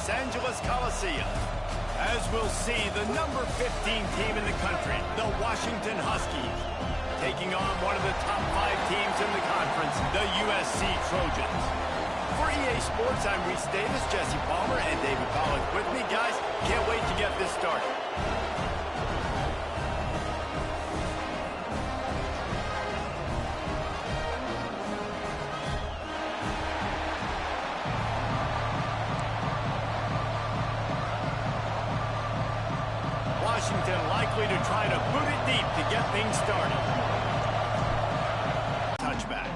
Los Angeles Coliseum. As we'll see, the number 15 team in the country, the Washington Huskies, taking on one of the top 5 teams in the conference, the USC Trojans. For EA Sports, I'm Reese Davis, Jesse Palmer, and David Pollack with me. Guys, can't wait to get this started. Washington likely to try to boot it deep to get things started. Touchback.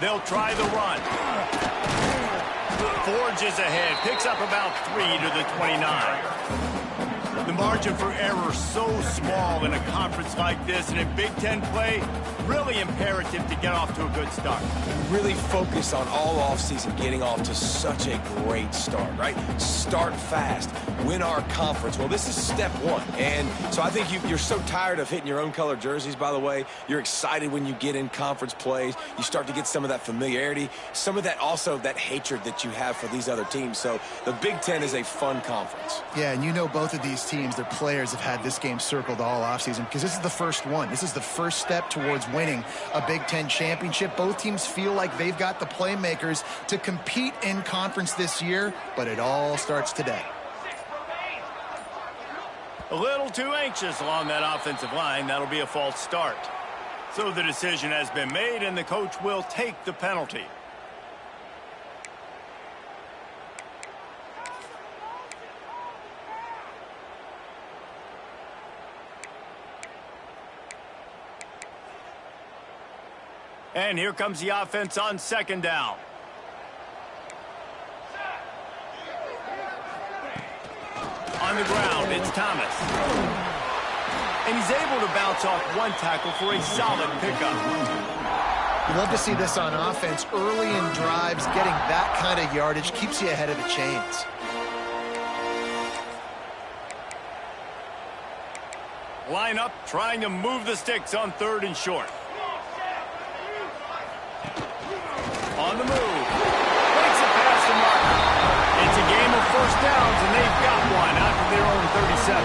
They'll try the run. Forges ahead, picks up about 3 to the 29. The margin for error so small in a conference like this, and in Big Ten play, really imperative to get off to a good start. Really focus on all offseason getting off to such a great start, right? Start fast, win our conference. Well, this is step 1. And so I think you're so tired of hitting your own color jerseys, by the way. You're excited when you get in conference plays. You start to get some of that familiarity, some of that also that hatred that you have for these other teams. So the Big Ten is a fun conference. Yeah, and you know both of these teams, their players have had this game circled all offseason because this is the first one. This is the first step towards winning a Big Ten championship. Both teams feel like they've got the playmakers to compete in conference this year, but it all starts today. A little too anxious along that offensive line. That'll be a false start. So the decision has been made, and the coach will take the penalty. And here comes the offense on second down. On the ground, it's Thomas. And he's able to bounce off one tackle for a solid pickup. You love to see this on offense. Early in drives, getting that kind of yardage keeps you ahead of the chains. Line up, trying to move the sticks on 3rd and short. On the move. Makes it past the mark. It's a game of first downs, and they've got one out to their own 37.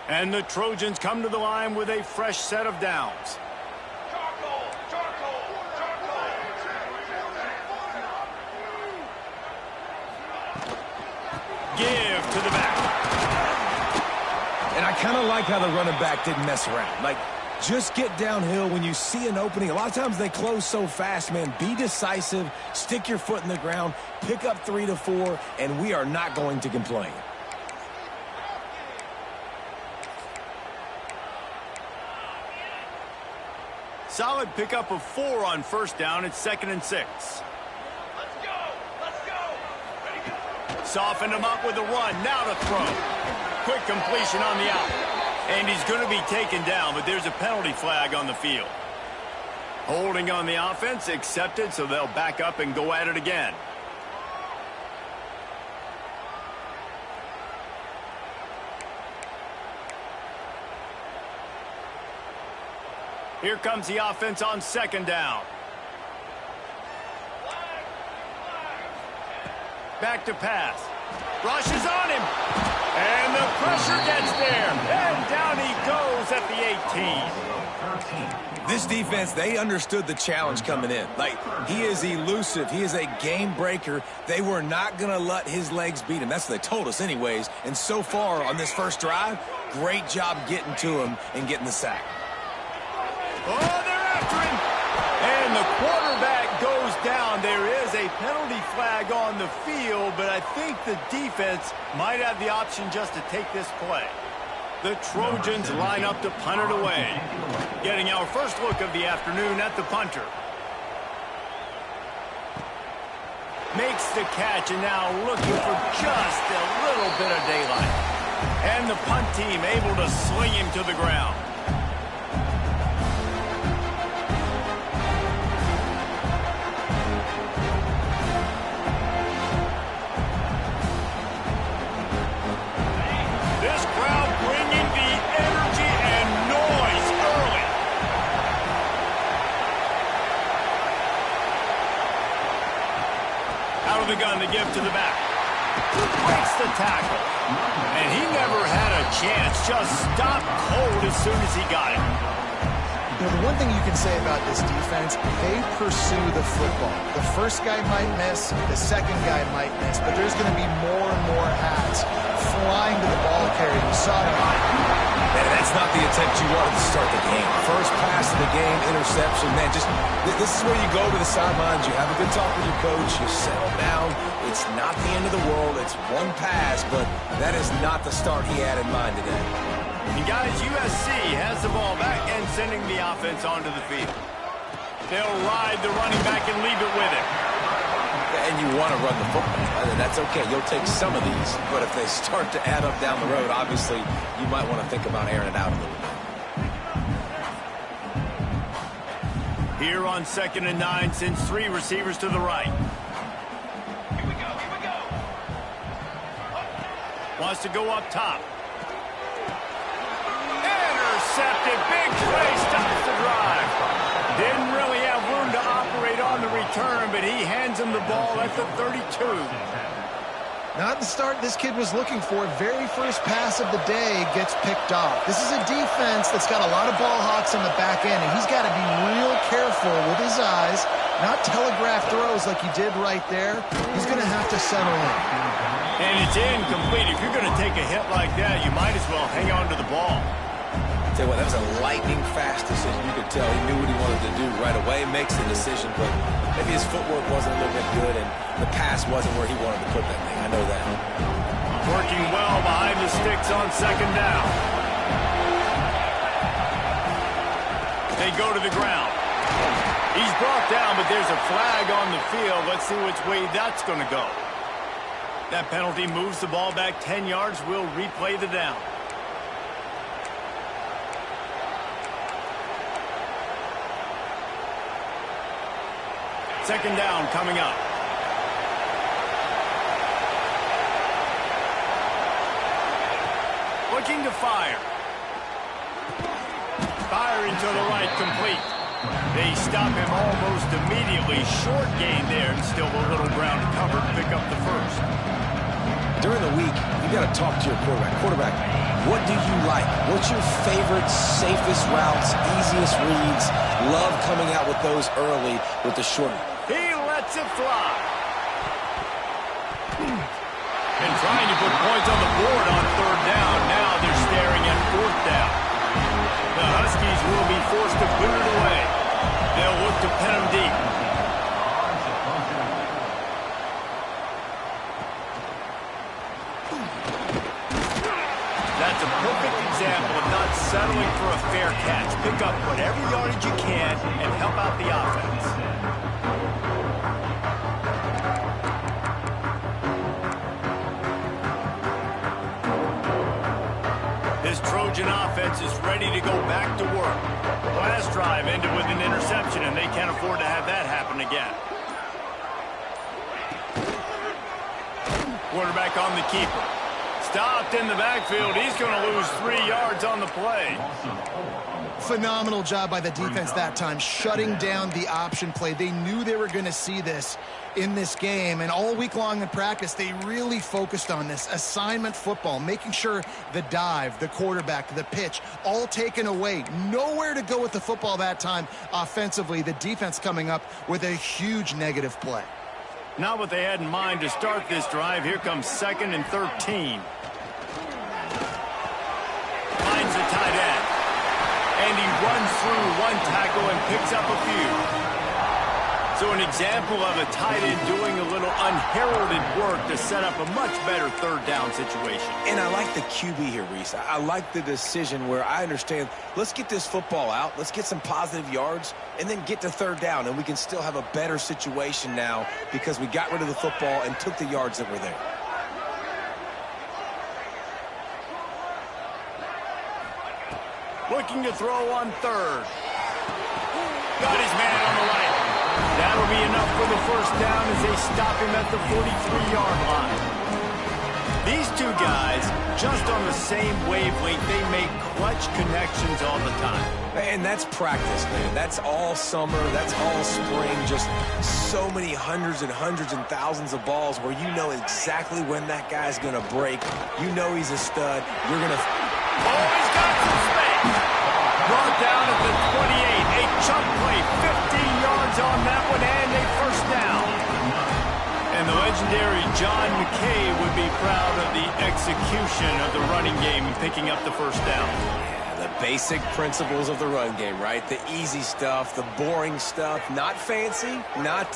And the Trojans come to the line with a fresh set of downs. Give to the back. And I kind of like how the running back didn't mess around. Like, just get downhill when you see an opening. A lot of times they close so fast, man. Be decisive, stick your foot in the ground, pick up 3 to 4, and we are not going to complain. Solid pickup of 4 on first down. It's 2nd and 6. Softened him up with a run. Now to throw. Quick completion on the out. And he's going to be taken down, but there's a penalty flag on the field. Holding on the offense, accepted, so they'll back up and go at it again. Here comes the offense on second down. Back to pass. Rushes on him. And the pressure gets there. And down he goes at the 18. This defense, they understood the challenge coming in. Like, he is elusive. He is a game breaker. They were not going to let his legs beat him. That's what they told us anyways. And so far on this first drive, great job getting to him and getting the sack. Oh, they're after him. And the quarterback goes down. There is a penalty flag on the field, but I think the defense might have the option just to take this play. The Trojans line up to punt it away. Getting our first look of the afternoon at the punter. Makes the catch, and now looking for just a little bit of daylight. And the punt team able to sling him to the ground. The gun to give to the back. Breaks the tackle. And he never had a chance. Just stopped cold as soon as he got it. You know, the one thing you can say about this defense, they pursue the football. The first guy might miss, the second guy might miss, but there's going to be more and more hats flying to the ball carrier. You saw it. And that's not the attempt you wanted to start the game. First pass of the game, interception. Man, this is where you go to the sidelines. You have a good talk with your coach. You settle down. It's not the end of the world. It's one pass, but that is not the start he had in mind today. And guys, USC has the ball back and sending the offense onto the field. They'll ride the running back and leave it with him. And you want to run the football. That's okay. You'll take some of these. But if they start to add up down the road, obviously, you might want to think about airing it out a little bit. Here on 2nd and 9, sends 3 receivers to the right. Here we go. Wants to go up top. Intercepted. Big play. Stops the drive. Didn't really have room to operate on the return, but he hands him the ball at the 32. Not the start this kid was looking for. Very first pass of the day gets picked off. This is a defense that's got a lot of ball hawks on the back end, and he's got to be real careful with his eyes, not telegraph throws like he did right there. He's going to have to settle in. And it's incomplete. If you're going to take a hit like that, you might as well hang on to the ball. Tell you what, that was a lightning fast decision. You could tell he knew what he wanted to do right away, makes the decision, but maybe his footwork wasn't a little bit good and the pass wasn't where he wanted to put that thing. I know that. Working well behind the sticks on 2nd down. They go to the ground. He's brought down, but there's a flag on the field. Let's see which way that's going to go. That penalty moves the ball back 10 yards. We'll replay the down. Second down coming up. Looking to fire. Firing to the right, complete. They stop him almost immediately. Short gain there, and still a little ground to cover to pick up the first. During the week, you got to talk to your quarterback. Quarterback, what do you like? What's your favorite, safest routes, easiest reads? Love coming out with those early with the short. He lets it fly. And trying to put points on the board on 3rd down. Now they're staring at 4th down. The Huskies will be forced to boot it away. They'll look to pin him deep. That's a perfect example of not settling for a fair catch. Pick up whatever yardage you can and help out the offense. This Trojan offense offense is ready to go back to work. Last drive ended with an interception, and they can't afford to have that happen again. Quarterback on the keeper. Stopped in the backfield. He's going to lose 3 yards on the play. Phenomenal job by the defense that time, shutting down the option play. They knew they were going to see this in this game, and all week long in practice, they really focused on this assignment football, making sure the dive, the quarterback, the pitch, all taken away. Nowhere to go with the football that time offensively. The defense coming up with a huge negative play. Not what they had in mind to start this drive. Here comes 2nd and 13. Finds the tight end. And he runs through one tackle and picks up a few. So an example of a tight end doing a little unheralded work to set up a much better third down situation. And I like the QB here, Reese. I like the decision where I understand, let's get this football out, let's get some positive yards, and then get to third down, and we can still have a better situation now because we got rid of the football and took the yards that were there. Looking to throw on 3rd. Got his man on the right. That'll be enough for the first down as they stop him at the 43-yard line. These two guys, just on the same wavelength, they make clutch connections all the time. And that's practice, man. That's all summer. That's all spring. Just so many hundreds and hundreds and thousands of balls where you know exactly when that guy's going to break. You know he's a stud. You're going to... Oh, he's got some space. Brought down at the 28. A chunk play. 15 yards on that one and a first down. And the legendary John McKay would be proud of the execution of the running game and picking up the first down. The basic principles of the run game, right? The easy stuff, the boring stuff, not fancy, not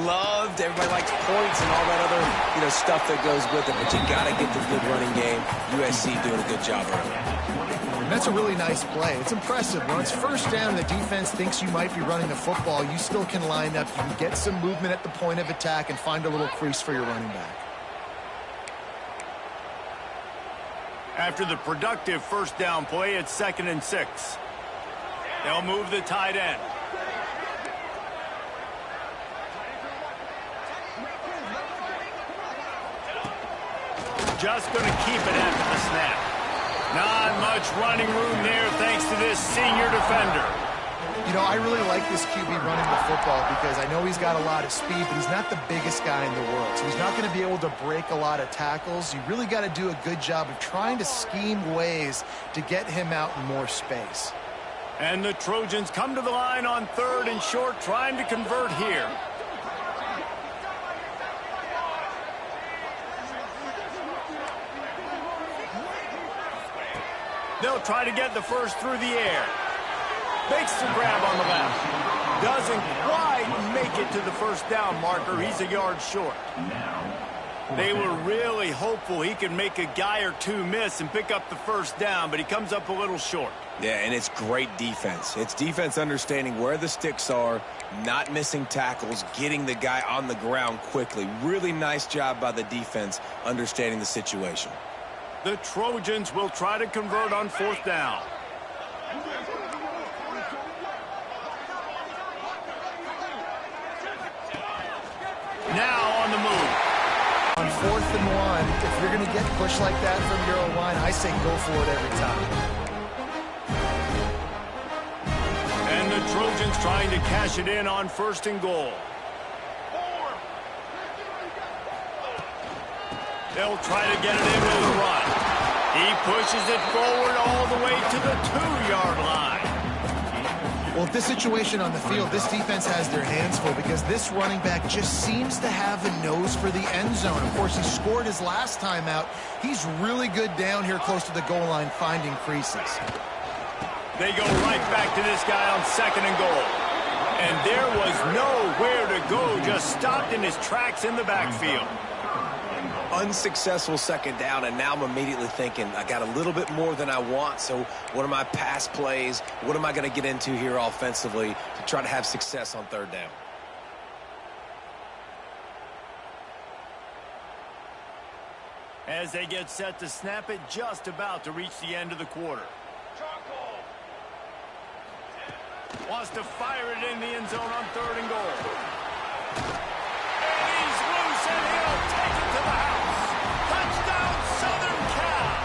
loved. Everybody likes points and all that other, stuff that goes with it. But you got to get the good running game. USC doing a good job early. That's a really nice play. It's impressive. When it's first down, the defense thinks you might be running the football. You still can line up. You can get some movement at the point of attack and find a little crease for your running back. After the productive first down play, it's 2nd and 6. They'll move the tight end. Just going to keep it after the snap. Not much running room there thanks to this senior defender. I really like this QB running the football because I know he's got a lot of speed, but he's not the biggest guy in the world. So he's not going to be able to break a lot of tackles. You really got to do a good job of trying to scheme ways to get him out in more space. And the Trojans come to the line on 3rd and short, trying to convert here. They'll try to get the first through the air. Makes the grab on the left. Doesn't quite make it to the first down marker. He's a yard short. They were really hopeful he could make a guy or two miss and pick up the first down, but he comes up a little short. Yeah, and it's great defense. It's defense understanding where the sticks are, not missing tackles, getting the guy on the ground quickly. Really nice job by the defense understanding the situation. The Trojans will try to convert on 4th down. Now on the move. On 4th and 1, if you're going to get pushed like that from your own line, I say go for it every time. And the Trojans trying to cash it in on 1st and goal. They'll try to get it in with a run. He pushes it forward all the way to the 2-yard line. Well, at this situation on the field, this defense has their hands full because this running back just seems to have the nose for the end zone. Of course, he scored his last time out. He's really good down here close to the goal line finding creases. They go right back to this guy on 2nd and goal. And there was nowhere to go, just stopped in his tracks in the backfield. Unsuccessful 2nd down, and now I'm immediately thinking, I got a little bit more than I want, so what are my pass plays? What am I going to get into here offensively to try to have success on 3rd down? As they get set to snap it, just about to reach the end of the quarter. Charcoal. Wants to fire it in the end zone on 3rd and goal. And he's loose, and he'll take it to the house. Touchdown, Southern Cal.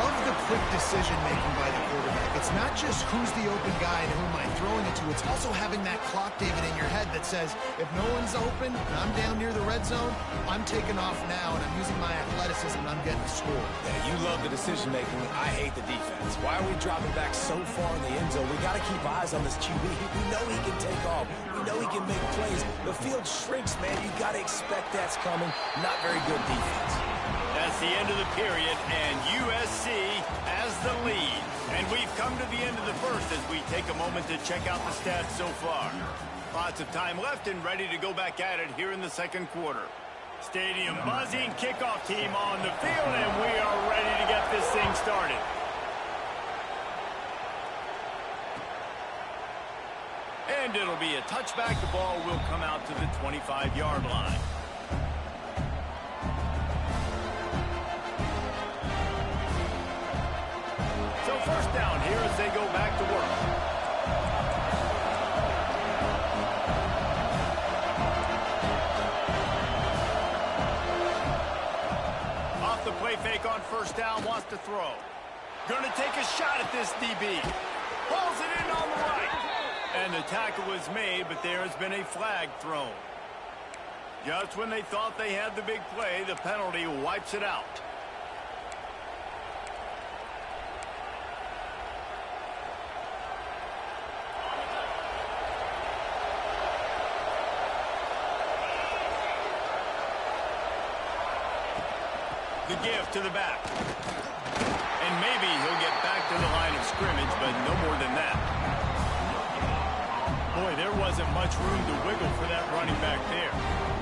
Love the quick decision-making by the quarterback. It's not just who's the open guy and who am I throwing it to. It's also having that clock, David, in your head that says, if no one's open and I'm down near the red zone, I'm taking off now, and I'm using my athleticism, and I'm getting a score. Yeah, you love the decision-making. I hate the defense. Why are we dropping back so far in the end zone? We got to keep eyes on this QB. We know he can take off. We know he can make plays. The field shrinks, man. You got to expect that's coming. Not very good defense. That's the end of the period, and USC has the lead. And we've come to the end of the first as we take a moment to check out the stats so far. Lots of time left and ready to go back at it here in the second quarter. Stadium buzzing, kickoff team on the field, and we are ready to get this thing started. And it'll be a touchback. The ball will come out to the 25-yard line. So first down here as they go back to work. Off the play fake on first down, wants to throw. Going to take a shot at this DB. Pulls it in on the right. And the tackle was made, but there has been a flag thrown. Just when they thought they had the big play, the penalty wipes it out. The give to the back. And maybe he'll get back to the line of scrimmage, but no more than that. Boy, there wasn't much room to wiggle for that running back there.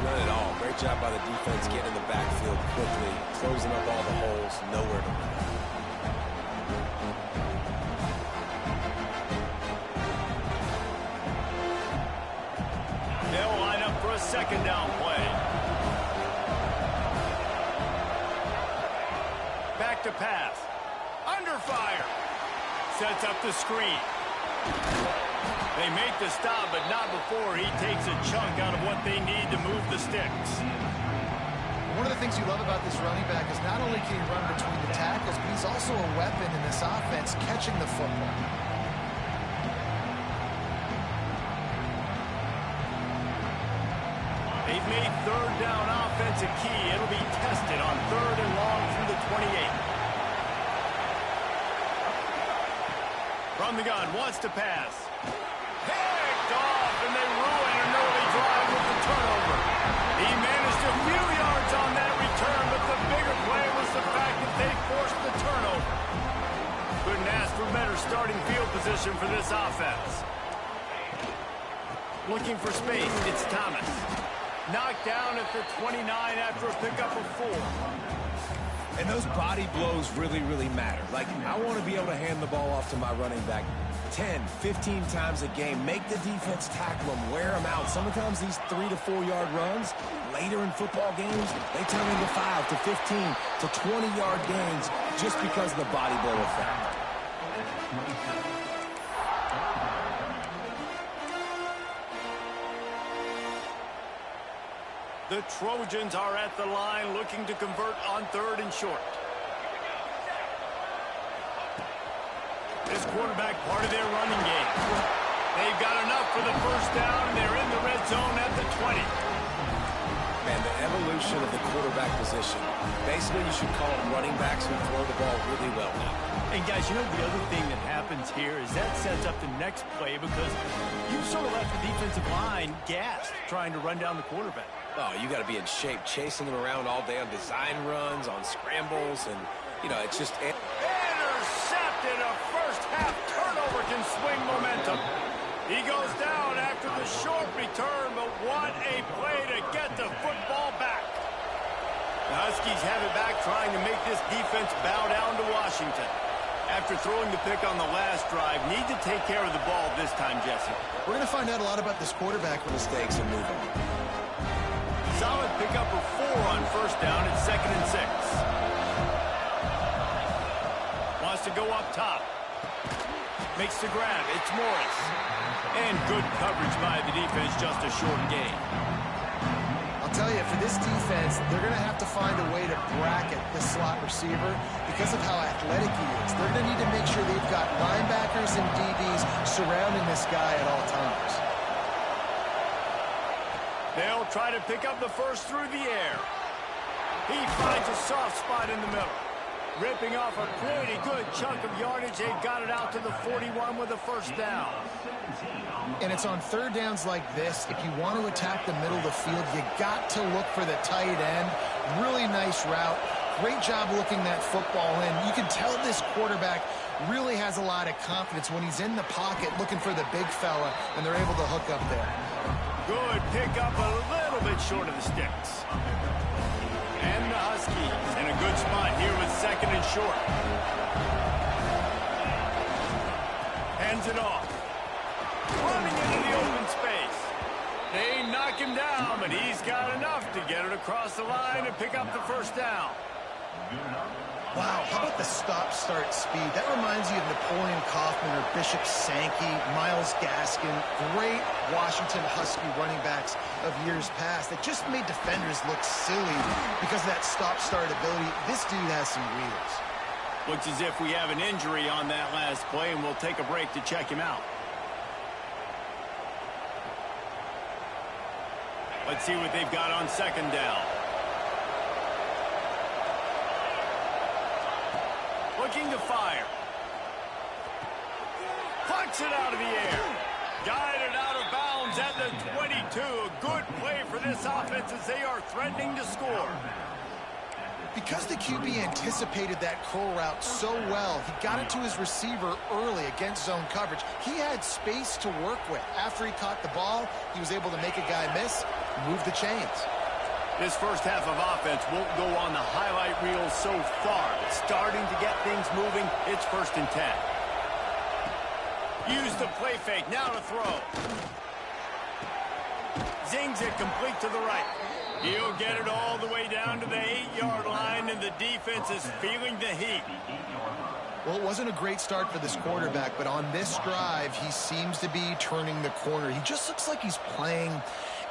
None at all. Great job by the defense getting in the backfield quickly, closing up all the holes, nowhere to run. They'll line up for a second down play. Back to pass. Under fire. Sets up the screen. They make the stop, but not before he takes a chunk out of what they need to move the sticks. One of the things you love about this running back is not only can he run between the tackles, but he's also a weapon in this offense catching the football. They've made third down offense a key. It'll be tested on 3rd and long from the 28. From the gun, wants to pass. Picked off, and they ruin an early drive with the turnover. He managed a few yards on that return, but the bigger play was the fact that they forced the turnover. Couldn't ask for better starting field position for this offense. Looking for space, it's Thomas. Knocked down at the 29 after a pickup of 4. And those body blows really, really matter. Like, I want to be able to hand the ball off to my running back 10, 15 times a game. Make the defense tackle them, wear them out. Sometimes these 3 to 4 yard runs, later in football games, they turn into 5 to 15 to 20-yard gains just because of the body blow effect. The Trojans are at the line looking to convert on 3rd and short. This quarterback part of their running game. They've got enough for the first down, and they're in the red zone at the 20. Man, the evolution of the quarterback position. Basically, you should call them running backs who throw the ball really well now. And guys, you know the other thing that happens here is that sets up the next play because you sort of left the defensive line gassed trying to run down the quarterback. Oh, you got to be in shape, chasing him around all day on design runs, on scrambles, and, you know, it's just... Intercepted! A first-half turnover can swing momentum. He goes down after the short return, but what a play to get the football back. The Huskies have it back, trying to make this defense bow down to Washington. After throwing the pick on the last drive, need to take care of the ball this time, Jesse. We're going to find out a lot about this quarterback Mistakes and move on. Solid pickup of 4 on first down at 2nd and 6. Wants to go up top. Makes the grab. It's Morris. And good coverage by the defense, just a short gain. I'll tell you, for this defense, they're going to have to find a way to bracket the slot receiver because of how athletic he is. They're going to need to make sure they've got linebackers and DBs surrounding this guy at all times. They'll try to pick up the first through the air. He finds a soft spot in the middle. Ripping off a pretty good chunk of yardage. They've got it out to the 41 with a first down. And it's on third downs like this. If you want to attack the middle of the field, you got to look for the tight end. Really nice route. Great job looking that football in. You can tell this quarterback really has a lot of confidence when he's in the pocket looking for the big fella, and they're able to hook up there. Good pick up, a little bit short of the sticks. And the Huskies in a good spot here with second and short. Hands it off. Running into the open space. They knock him down, but he's got enough to get it across the line and pick up the first down. Wow, how about the stop-start speed? That reminds you of Napoleon Kaufman or Bishop Sankey, Myles Gaskin, great Washington Husky running backs of years past that just made defenders look silly because of that stop-start ability. This dude has some wheels. Looks as if we have an injury on that last play, and we'll take a break to check him out. Let's see what they've got on second down. Looking to fire. Plucks it out of the air. Guided out of bounds at the 22. A good play for this offense as they are threatening to score. Because the QB anticipated that curl route so well, he got it to his receiver early against zone coverage. He had space to work with. After he caught the ball, he was able to make a guy miss, move the chains. This first half of offense won't go on the highlight reel so far. It's starting to get things moving. It's 1st and 10. Use the play fake. Now to throw. Zings it complete to the right. He'll get it all the way down to the 8-yard line, and the defense is feeling the heat. Well, it wasn't a great start for this quarterback, but on this drive, he seems to be turning the corner. He just looks like he's playing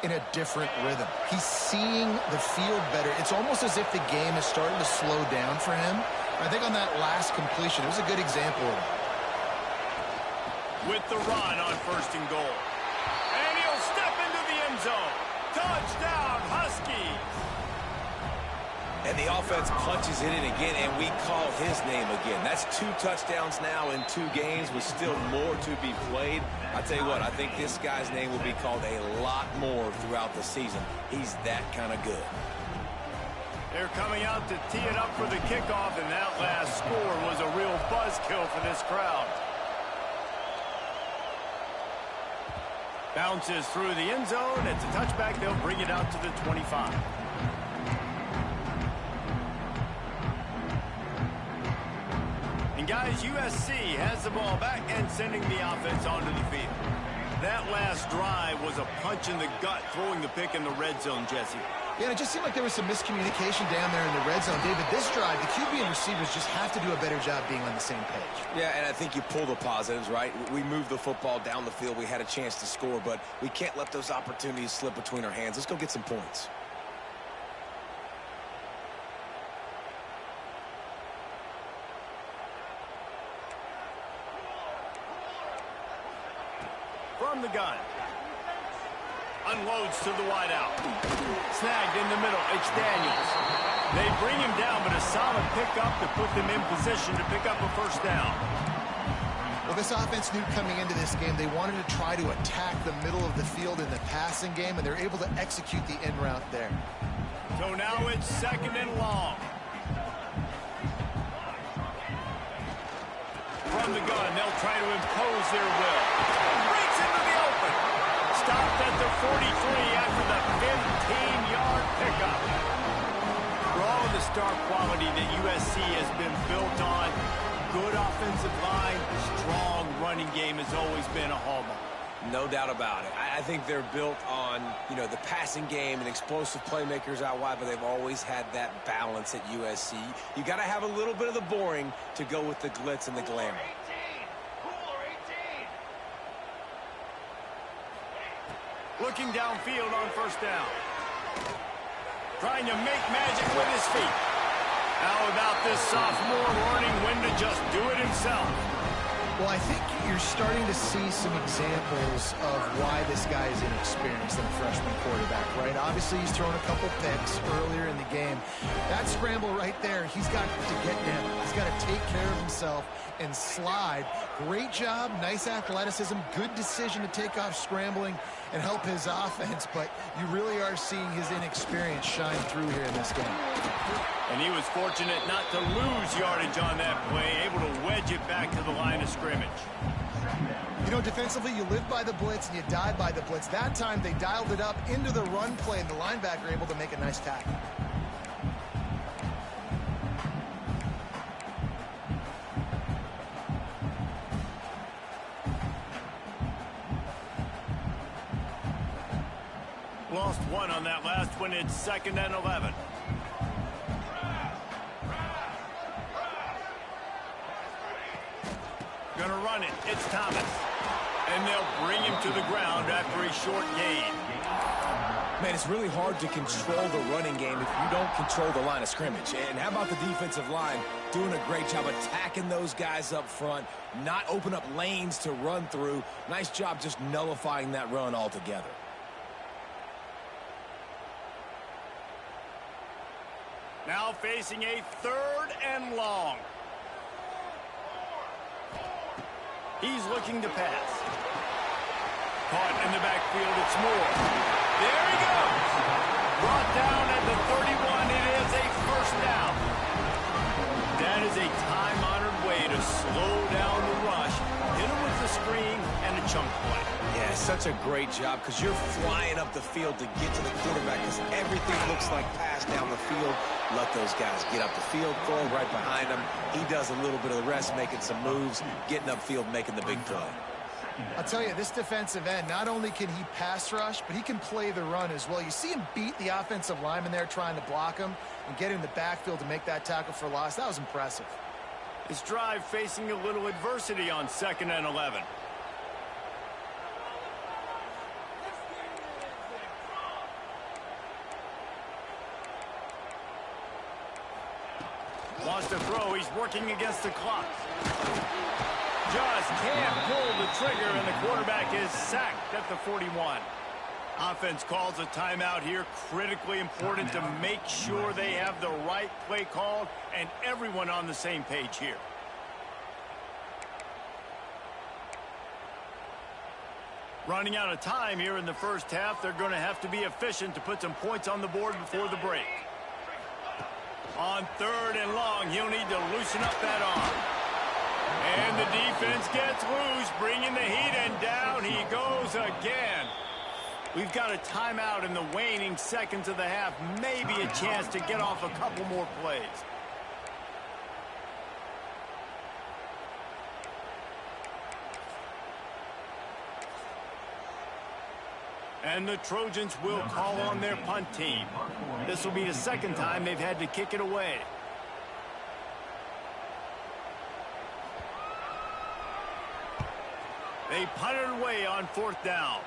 in a different rhythm. He's seeing the field better. It's almost as if the game is starting to slow down for him. I think on that last completion, it was a good example of it. With the run on 1st and goal. And he'll step into the end zone. Touchdown, Huskies! And the offense punches it in again, and we call his name again. That's 2 touchdowns now in 2 games with still more to be played. I tell you what, I think this guy's name will be called a lot more throughout the season. He's that kind of good. They're coming out to tee it up for the kickoff, and that last score was a real buzzkill for this crowd. Bounces through the end zone. It's a touchback. They'll bring it out to the 25. And guys, USC has the ball back and sending the offense onto the field. That last drive was a punch in the gut, throwing the pick in the red zone, Jesse. Yeah, and it just seemed like there was some miscommunication down there in the red zone. David, this drive, the QB and receivers just have to do a better job being on the same page. Yeah, and I think you pull the positives, right? We moved the football down the field. We had a chance to score, but we can't let those opportunities slip between our hands. Let's go get some points. From the gun. Unloads to the wideout. Snagged in the middle. It's Daniels. They bring him down, but a solid pickup to put them in position to pick up a first down. Well, this offense knew coming into this game they wanted to try to attack the middle of the field in the passing game, and they're able to execute the in route there. So now it's 2nd and long. From the gun, they'll try to impose their will. Breaks into the open. Stopped at the 43 after the 15-yard pickup. For all of the star quality that USC has been built on, good offensive line, strong running game has always been a hallmark. No doubt about it. I think they're built on, the passing game and explosive playmakers out wide, but they've always had that balance at USC. You got to have a little bit of the boring to go with the glitz and the glamour. Looking downfield on first down. Trying to make magic with his feet. How about this sophomore learning when to just do it himself? Well, I think you're starting to see some examples of why this guy is inexperienced in a freshman quarterback, right? Obviously, he's thrown a couple picks earlier in the game. That scramble right there, he's got to get down. He's got to take care of himself and slide. Great job, nice athleticism, good decision to take off scrambling and help his offense, but you really are seeing his inexperience shine through here in this game. And he was fortunate not to lose yardage on that play, able to wedge it back to the line of scrimmage. Defensively, you live by the blitz and you die by the blitz. That time, they dialed it up into the run play, and the linebacker able to make a nice tackle. Lost one on that last one. It's 2nd and 11. Gonna run it. It's Thomas. And they'll bring him to the ground after a short gain. Man, it's really hard to control the running game if you don't control the line of scrimmage. And how about the defensive line doing a great job attacking those guys up front, not open up lanes to run through. Nice job just nullifying that run altogether. Now facing a 3rd and long. He's looking to pass. Caught in the backfield, it's Moore. There he goes. Brought down at the 31. It is a 1st down. That is a time-honored way to slow down the rush. Hit him with the screen and a chunk play. Yeah, such a great job because you're flying up the field to get to the quarterback because everything looks like pass down the field. Let those guys get up the field, throw right behind him. He does a little bit of the rest, making some moves, getting upfield, making the big play. I'll tell you, this defensive end, not only can he pass rush, but he can play the run as well. You see him beat the offensive lineman there trying to block him and get in the backfield to make that tackle for loss. That was impressive. This drive facing a little adversity on 2nd and 11. Wants to throw. He's working against the clock. Just can't pull the trigger, and the quarterback is sacked at the 41. Offense calls a timeout here. Critically important to make sure they have the right play called and everyone on the same page here. Running out of time here in the 1st half. They're going to have to be efficient to put some points on the board before the break. On 3rd and long, he'll need to loosen up that arm. And the defense gets loose, bringing the heat, and down he goes again. We've got a timeout in the waning seconds of the half. Maybe a chance to get off a couple more plays. And the Trojans will call on their punt team. This will be the 2nd time they've had to kick it away. They punt it away on 4th down.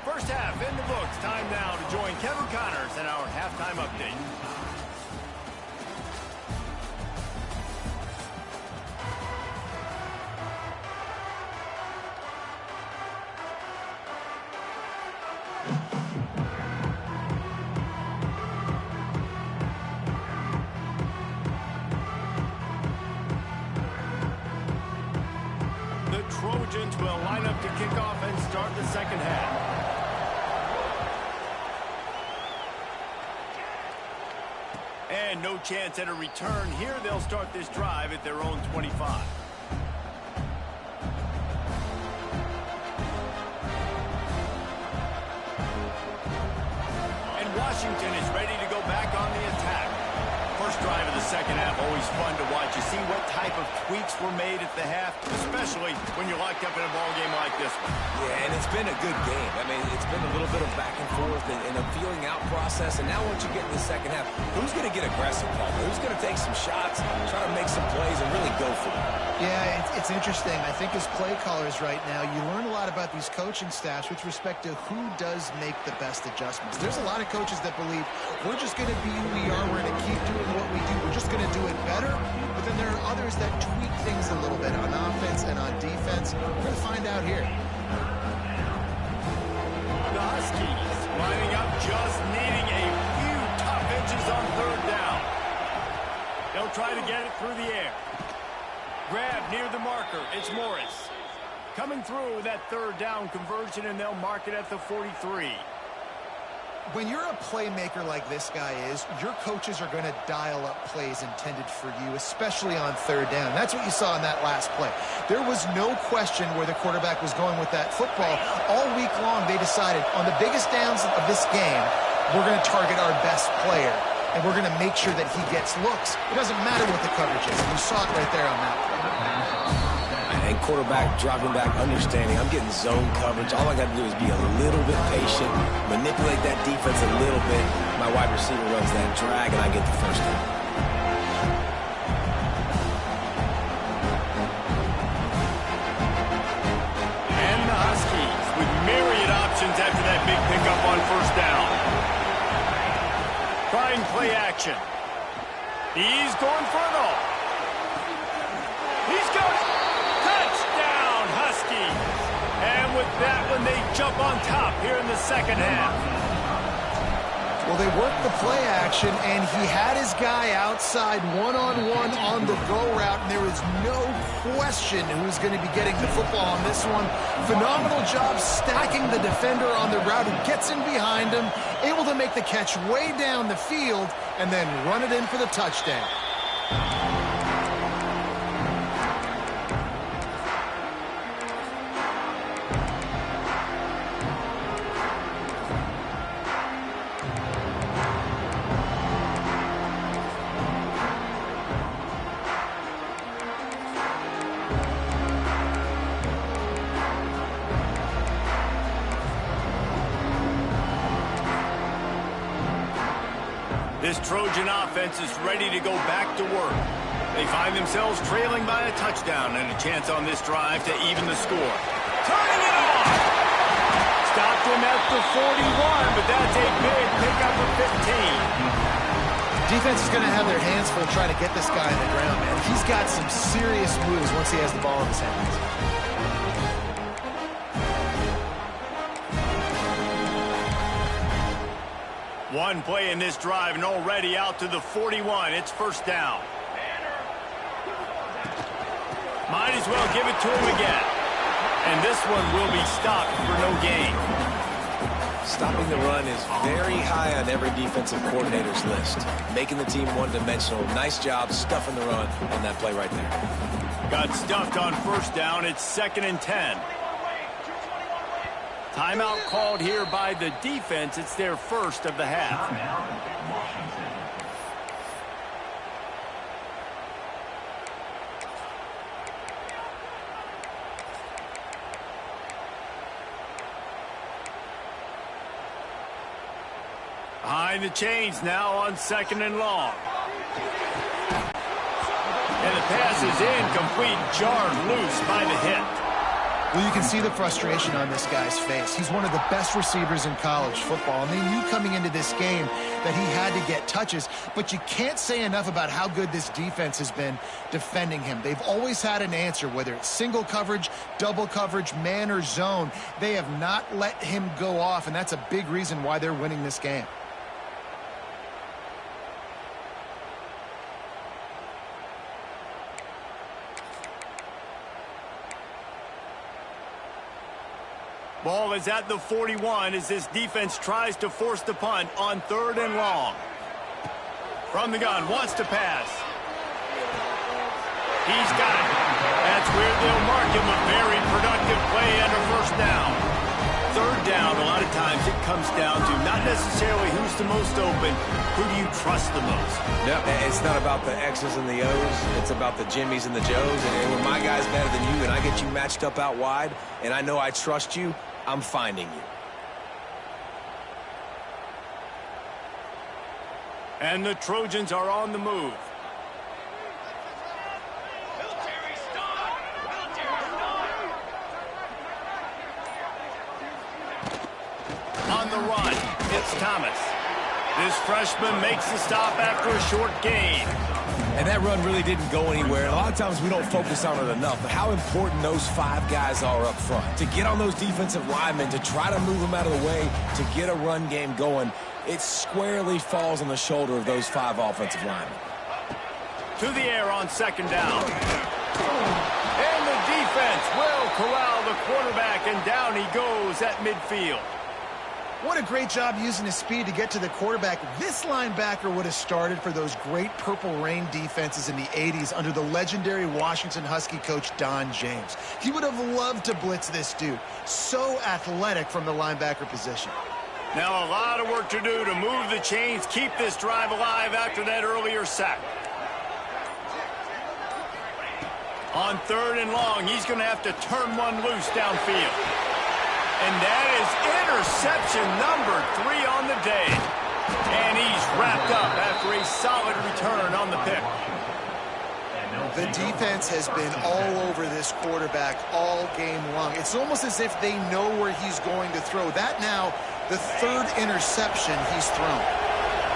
First half in the books. Time now to join Kevin Connors in our halftime update. Trojans will line up to kick off and start the 2nd half. And no chance at a return here. They'll start this drive at their own 25. And Washington is ready to go back on the attack. First drive of the second half always fun to watch. You see what type of tweaks were made at the half, especially when you're locked up in a ball game like this one. Yeah, and it's been a good game. I mean, it's been a little bit of back and forth and a feeling out process. And now once you get in the second half, who's going to get aggressive, Paul? Who's going to take some shots, try to make some plays, and really go for it? Yeah, it's interesting. I think as play callers right now, you learn a lot about these coaching staffs with respect to who does make the best adjustments. There's a lot of coaches that believe we're just going to be who we are. We're going to keep doing what we do. We're just going to do it better. But then there are others that tweak things a little bit on offense and on defense. We're going to find out here. The Huskies lining up, just needing a few tough inches on third down. They'll try to get it through the air. Grab near the marker. It's Morris. Coming through with that third down conversion, and they'll mark it at the 43. When you're a playmaker like this guy is, your coaches are going to dial up plays intended for you, especially on third down. That's what you saw in that last play. There was no question where the quarterback was going with that football. All week long, they decided on the biggest downs of this game, we're going to target our best player, and we're going to make sure that he gets looks. It doesn't matter what the coverage is. You saw it right there on that play. And quarterback dropping back, understanding I'm getting zone coverage. All I got to do is be a little bit patient, manipulate that defense a little bit. My wide receiver runs that drag, and I get the first down. And the Huskies with myriad options after that big pickup on first down. Trying play action. He's going for it all. He's got it. Touchdown, Huskies. And with that one, they jump on top here in the second half. Well, they worked the play action, and he had his guy outside one-on-one on the go route, and there was no question who's going to be getting the football on this one. Phenomenal job stacking the defender on the route, who gets in behind him, able to make the catch way down the field, and then run it in for the touchdown. This Trojan offense is ready to go back to work. They find themselves trailing by a touchdown and a chance on this drive to even the score. Turning it on! Stopped him at the 41, but that's a big pickup of 15. Defense is going to have their hands full trying to get this guy on the ground, man. He's got some serious moves once he has the ball in his hands. One play in this drive and already out to the 41. It's first down. Might as well give it to him again. And this one will be stopped for no gain. Stopping the run is very high on every defensive coordinator's list. Making the team one-dimensional. Nice job stuffing the run on that play right there. Got stuffed on first down. It's 2nd and 10. Timeout called here by the defense. It's their first of the half. Behind the chains now on 2nd and long. And the pass is incomplete, jarred loose by the hit. Well, you can see the frustration on this guy's face. He's one of the best receivers in college football, and they knew coming into this game that he had to get touches, but you can't say enough about how good this defense has been defending him. They've always had an answer, whether it's single coverage, double coverage, man or zone. They have not let him go off, and that's a big reason why they're winning this game. Ball is at the 41 as this defense tries to force the punt on 3rd and long. From the gun, wants to pass. He's got it. That's where they'll mark him a very productive play under first down. third down, a lot of times it comes down to not necessarily who's the most open, who do you trust the most? No, it's not about the X's and the O's. It's about the Jimmies and the Joes. And when my guy's better than you and I get you matched up out wide and I know I trust you, I'm finding you. And the Trojans are on the move. On the run, it's Thomas. This freshman makes the stop after a short gain. And that run really didn't go anywhere. A lot of times we don't focus on it enough, but how important those 5 guys are up front. To get on those defensive linemen, to try to move them out of the way, to get a run game going, it squarely falls on the shoulder of those 5 offensive linemen. To the air on second down. And the defense will corral the quarterback, and down he goes at midfield. What a great job using his speed to get to the quarterback. This linebacker would have started for those great Purple Rain defenses in the 80s under the legendary Washington Husky coach Don James. He would have loved to blitz this dude. So athletic from the linebacker position. Now a lot of work to do to move the chains, keep this drive alive after that earlier sack. On third and long, he's going to have to turn one loose downfield. And that is interception number 3 on the day. And he's wrapped up after a solid return on the pick. The defense has been all over this quarterback all game long. It's almost as if they know where he's going to throw. That now, the 3rd interception he's thrown.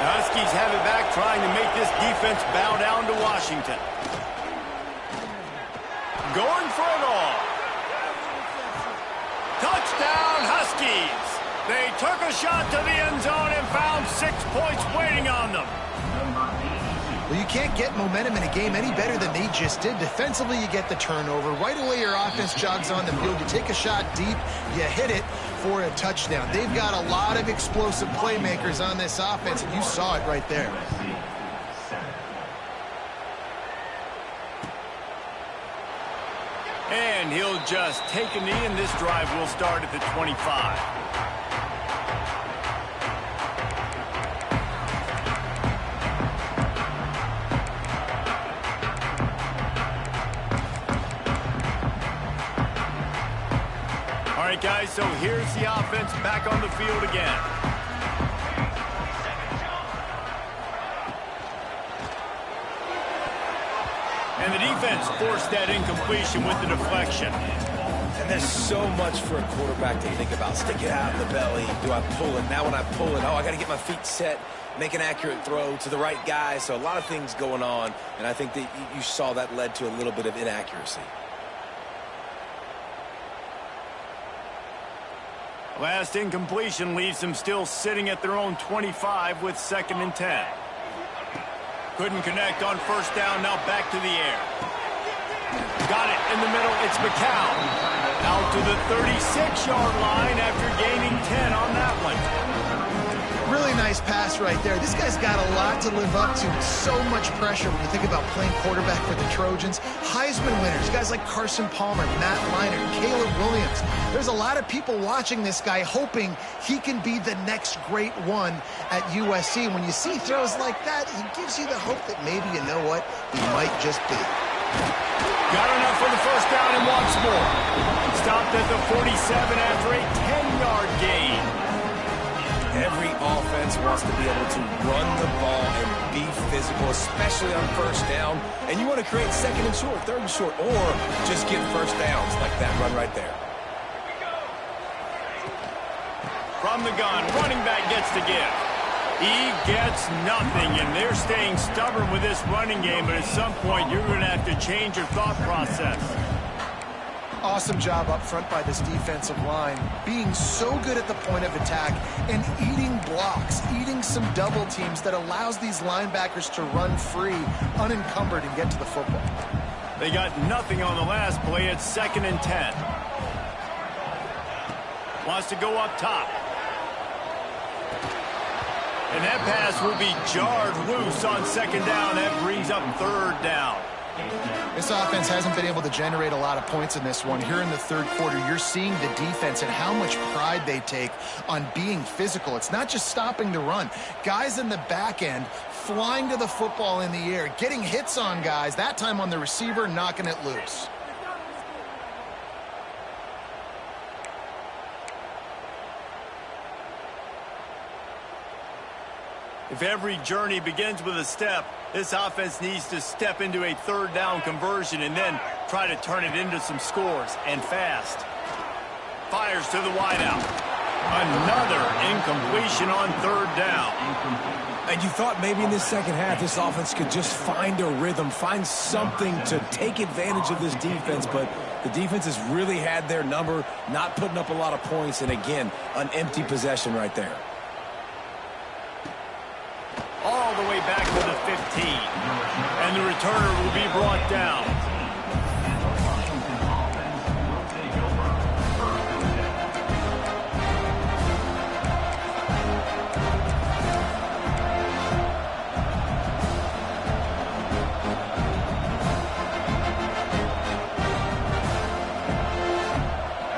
The Huskies have it back, trying to make this defense bow down to Washington. Going for it all. Touchdown, Huskies! They took a shot to the end zone and found 6 points waiting on them. Well, you can't get momentum in a game any better than they just did. Defensively, you get the turnover. Right away, your offense jogs on the field. You take a shot deep, you hit it for a touchdown. They've got a lot of explosive playmakers on this offense, and you saw it right there. And he'll just take a knee, and this drive will start at the 25. All right, guys, so here's the offense back on the field again. And the defense forced that incompletion with the deflection. And there's so much for a quarterback to think about. Stick it out in the belly. Do I pull it? Now when I pull it, I got to get my feet set, make an accurate throw to the right guy. So a lot of things going on, and I think that you saw that led to a little bit of inaccuracy. Last incompletion leaves them still sitting at their own 25 with 2nd and 10. Couldn't connect on first down, now back to the air. Got it in the middle, it's McCow. Out to the 36-yard line after gaining 10 on that one. Really nice pass right there. This guy's got a lot to live up to. So much pressure when you think about playing quarterback for the Trojans. Heisman winners, guys like Carson Palmer, Matt Leinart, Caleb Williams. There's a lot of people watching this guy hoping he can be the next great one at USC. When you see throws like that, he gives you the hope that maybe, you know what, he might just be. Got enough for the first down and once more. Stopped at the 47 after a 10-yard gain. Every offense wants to be able to run the ball and be physical, especially on first down. And you want to create 2nd and short, 3rd and short, or just get first downs like that run right there. From the gun, running back gets the give. He gets nothing, and they're staying stubborn with this running game, but at some point you're going to have to change your thought process. Awesome job up front by this defensive line, being so good at the point of attack and eating blocks, eating some double teams that allows these linebackers to run free, unencumbered, and get to the football. They got nothing on the last play. It's 2nd and 10. Wants to go up top. And that pass will be jarred loose on 2nd down. That brings up 3rd down. This offense hasn't been able to generate a lot of points in this one. Here in the third quarter, you're seeing the defense and how much pride they take on being physical. It's not just stopping the run. Guys in the back end flying to the football in the air, getting hits on guys, that time on the receiver, knocking it loose. If every journey begins with a step, this offense needs to step into a third down conversion and then try to turn it into some scores, and fast. Fires to the wideout. Another incompletion on third down. And you thought maybe in this second half this offense could just find a rhythm, find something to take advantage of this defense, but the defense has really had their number, not putting up a lot of points, and again, an empty possession right there. All the way back to the 15. And the returner will be brought down.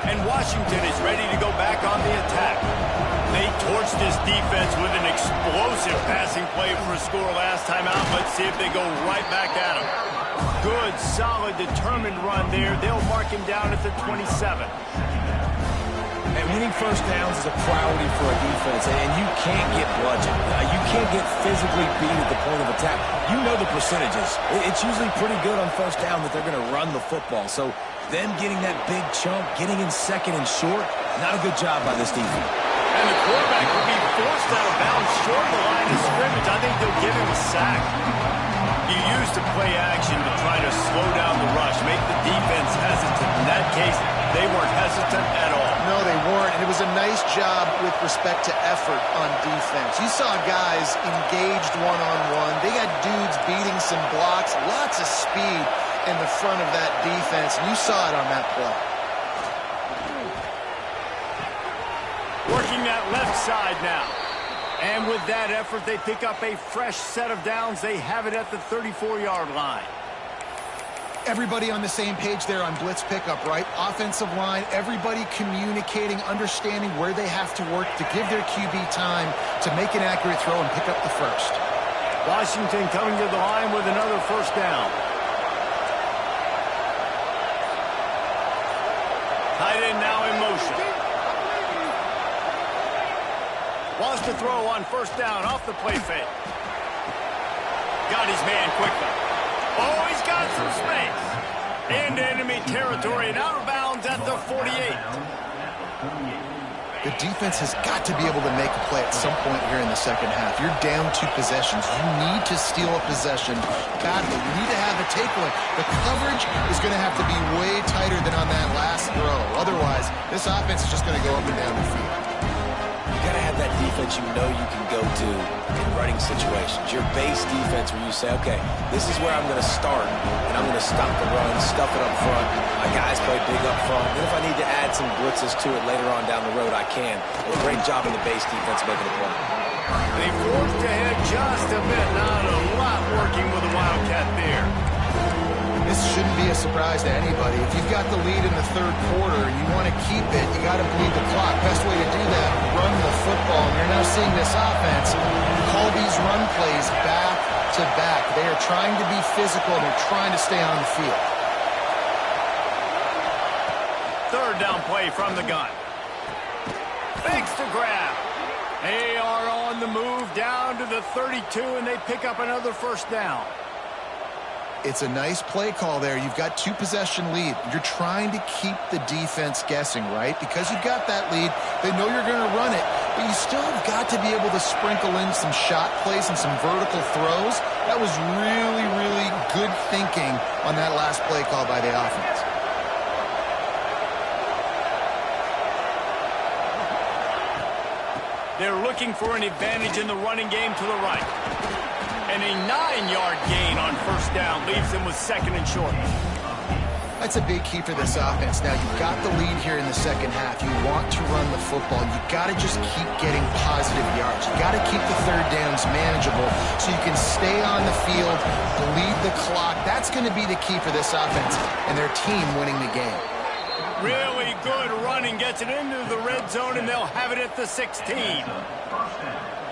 And Washington is ready to go back on the attack. They torched this defense with an explosive passing play for a score last time out. Let's see if they go right back at him. Good, solid, determined run there. They'll mark him down at the 27. And winning first downs is a priority for a defense, and you can't get bludgeoned. You can't get physically beat at the point of attack. You know the percentages. It's usually pretty good on first down that they're going to run the football. So them getting that big chunk, getting in second and short, not a good job by this defense. And the quarterback will be forced out of bounds short of the line of scrimmage. I think they'll give him a sack. You use the play action to try to slow down the rush, make the defense hesitant. In that case, they weren't hesitant at all. No, they weren't. And it was a nice job with respect to effort on defense. You saw guys engaged one-on-one. They got dudes beating some blocks, lots of speed in the front of that defense. And you saw it on that play. Working that left side now. And with that effort, they pick up a fresh set of downs. They have it at the 34-yard line. Everybody on the same page there on blitz pickup, right? Offensive line, everybody communicating, understanding where they have to work to give their QB time to make an accurate throw and pick up the first. Washington coming to the line with another first down. Tight end now in motion. Wants to throw on first down off the play fake. Got his man quickly. Oh, he's got some space. Into enemy territory and out of bounds at the 48. The defense has got to be able to make a play at some point here in the second half. You're down 2 possessions. You need to steal a possession badly. You need to have a takeaway. The coverage is going to have to be way tighter than on that last throw. Otherwise, this offense is just going to go up and down the field. You got to have that defense you know you can go to in running situations. Your base defense where you say, okay, this is where I'm going to start, and I'm going to stop the run, stuff it up front. My guys play big up front. Then if I need to add some blitzes to it later on down the road, I can. A great job in the base defense making a play. They forced ahead just a bit. Not a lot working with the Wildcat there. This shouldn't be a surprise to anybody. If you've got the lead in the third quarter and you want to keep it, you got to bleed the clock. Best way to do that, run the football. And you're now seeing this offense call these run plays back to back. They are trying to be physical. They're trying to stay on the field. Third down play from the gun. Fakes to grab. They are on the move down to the 32, and they pick up another first down. It's a nice play call there. You've got 2 possession lead. You're trying to keep the defense guessing, right? Because you've got that lead, they know you're going to run it, but you still have got to be able to sprinkle in some shot plays and some vertical throws. That was really, really good thinking on that last play call by the offense. They're looking for an advantage in the running game to the right. And a 9-yard gain on first down leaves them with second and short. I That's a big key for this offense. Now, you've got the lead here in the second half. You want to run the football. You got to just keep getting positive yards. You got to keep the third downs manageable so you can stay on the field, bleed the clock. That's going to be the key for this offense and their team winning the game. Really good running, gets it into the red zone, and they'll have it at the 16.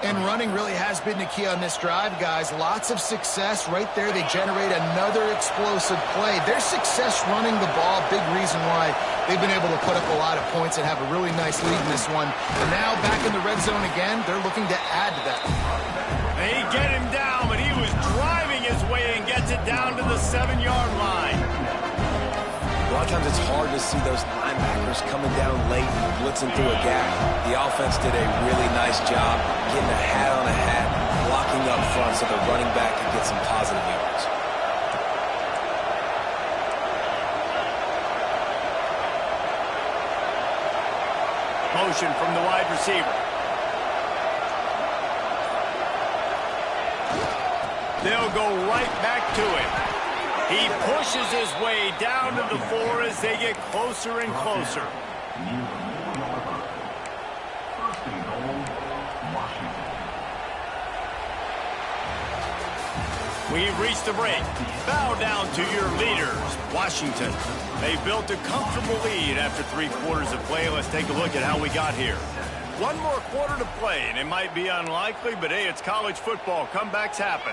And running really has been the key on this drive, guys. Lots of success right there. They generate another explosive play. Their success running the ball, big reason why they've been able to put up a lot of points and have a really nice lead in this one. And now back in the red zone again, they're looking to add to that. They get him down, but he was driving his way and gets it down to the 7-yard line. A lot of times it's hard to see those linebackers coming down late and blitzing through a gap. The offense did a really nice job getting a hat on a hat, blocking up front so the running back can get some positive yards. Motion from the wide receiver. They'll go right back to him. He pushes his way down to the 4 as they get closer and closer. We've reached the break. Bow down to your leaders, Washington. They built a comfortable lead after 3 quarters of play. Let's take a look at how we got here. One more quarter to play, and it might be unlikely, but hey, it's college football. Comebacks happen.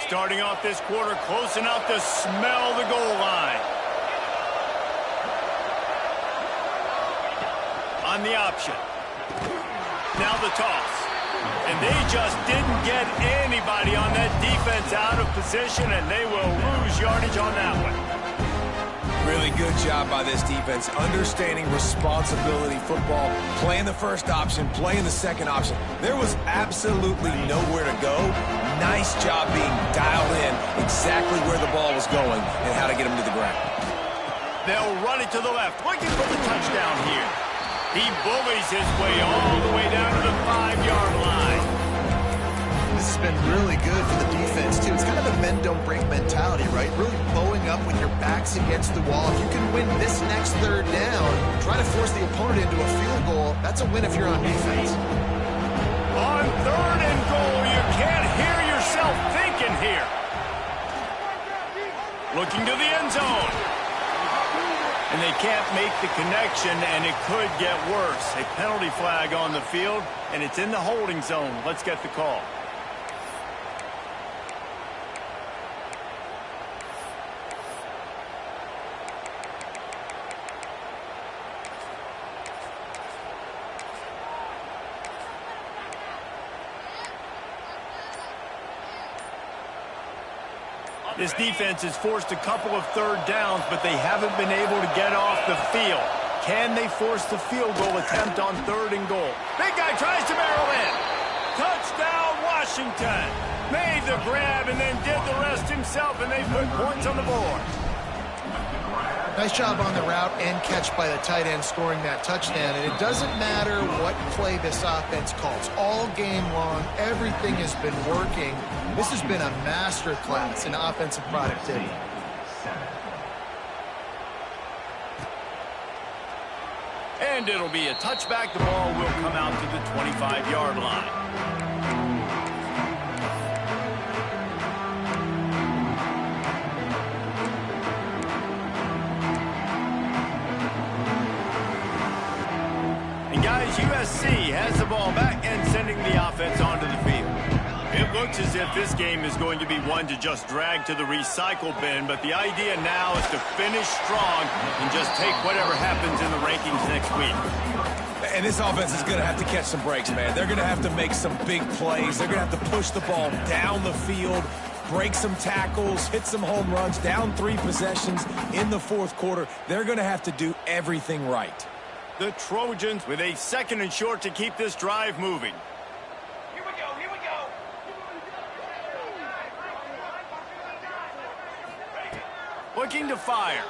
Starting off this quarter close enough to smell the goal line. On the option. Now the toss. And they just didn't get anybody on that defense out of position, and they will lose yardage on that one. Really good job by this defense, understanding responsibility football, playing the first option, playing the second option. There was absolutely nowhere to go. Nice job being dialed in exactly where the ball was going and how to get him to the ground. They'll run it to the left, looking for the touchdown here. He bullies his way all the way down to the 5-yard line. This has been really good for the defense, too. It's kind of a bend-don't-break mentality, right? Really bowing up with your backs against the wall. If you can win this next third down, try to force the opponent into a field goal. That's a win if you're on defense. On 3rd and goal, you can't hear yourself thinking here. Looking to the end zone. And they can't make the connection, and it could get worse. A penalty flag on the field, and it's in the holding zone. Let's get the call. This defense has forced a couple of third downs, but they haven't been able to get off the field. Can they force the field goal attempt on 3rd and goal? Big guy tries to barrel in. Touchdown, Washington. Made the grab and then did the rest himself, and they put points on the board. Nice job on the route and catch by the tight end scoring that touchdown. And it doesn't matter what play this offense calls. All game long, everything has been working. This has been a master class in offensive productivity. And it'll be a touchback. The ball will come out to the 25-yard line. Guys, USC has the ball back and sending the offense onto the field. It looks as if this game is going to be one to just drag to the recycle bin, but the idea now is to finish strong and just take whatever happens in the rankings next week. And this offense is going to have to catch some breaks, man. They're going to have to make some big plays. They're going to have to push the ball down the field, break some tackles, hit some home runs, down 3 possessions in the 4th quarter. They're going to have to do everything right. The Trojans with a 2nd and short to keep this drive moving. Here we go, here we go. Looking to fire.